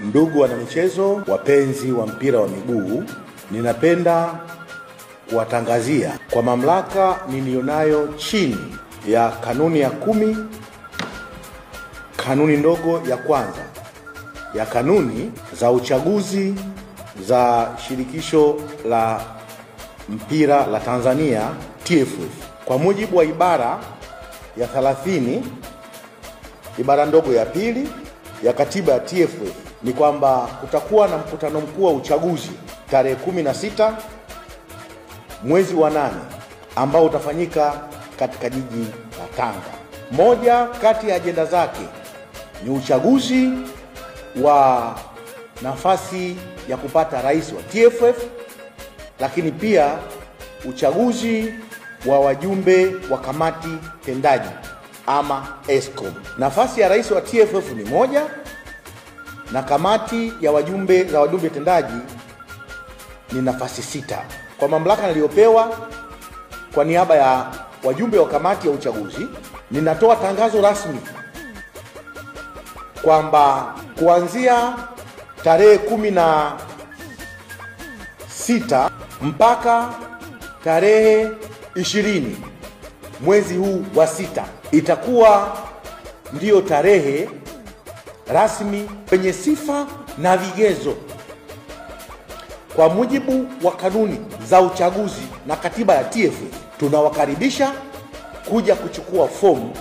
Ndugu wanamichezo, wapenzi wa mpira wa miguu, ninapenda kuwatangazia kwa mamlaka nilionayo chini ya kanuni ya 10, kanuni ndogo ya kwanza ya kanuni za uchaguzi za shirikisho la mpira la Tanzania TFF. Kwa mujibu wa ibara ya 30 ibara ndogo ya pili ya katiba ya TFF ni kwamba kutakuwa na mkutano mkuu wa uchaguzi tarehe 16 mwezi wa 8 ambao utafanyika katika jiji la Tanga. Moja kati ya ajenda zake ni uchaguzi wa nafasi ya kupata rais wa TFF, lakini pia uchaguzi wa wajumbe wa kamati tendaji ama ESCOM. Nafasi ya rais wa TFF ni moja na kamati ya wajumbe tendaji ni nafasi 6. Kwa mamlaka niliyopewa kwa niaba ya wajumbe wa kamati ya uchaguzi, ninatoa tangazo rasmi kwamba kuanzia tarehe 16 mpaka tarehe 20 mwezi huu wa 6 itakuwa ndiyo tarehe rasmi kwenye sifa na vigezo kwa mujibu wa kanuni za uchaguzi na katiba ya TFF. Tunawakaribisha kuja kuchukua fomu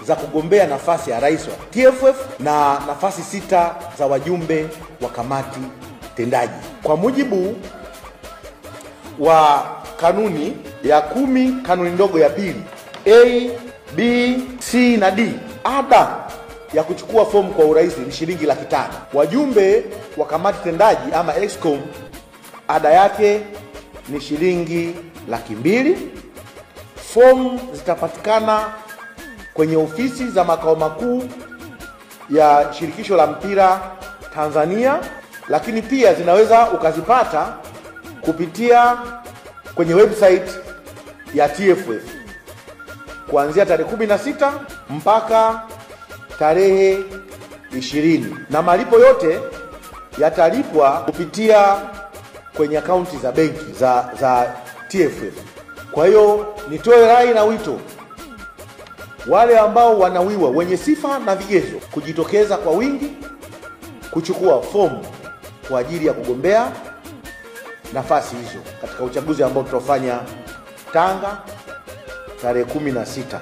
za kugombea nafasi ya rais wa TFF na nafasi 6 za wajumbe wa kamati tendaji. Kwa mujibu wa kanuni ya 10, kanuni ndogo ya pili, A, B, C na D, ada ya kuchukua fomu kwa urais ni shilingi 500,000. Wajumbe wa kamati tendaji ama ESCOM, ada yake ni shilingi 200,000. Fomu zitapatikana kwenye ofisi za makao makuu ya shirikisho la mpira Tanzania, lakini pia zinaweza ukazipata kupitia kwenye website ya TFF kuanzia tarehe 16 mpaka tarehe 20, na malipo yote yatalipwa kupitia kwenye akaunti za benki za TFF. Kwa hiyo nitoe rai na wito wale ambao wanawiwa, wenye sifa na vigezo, kujitokeza kwa wingi kuchukua fomu kwa ajili ya kugombea nafasi hizo katika uchaguzi ambao tutafanya Tanga tarehe 16.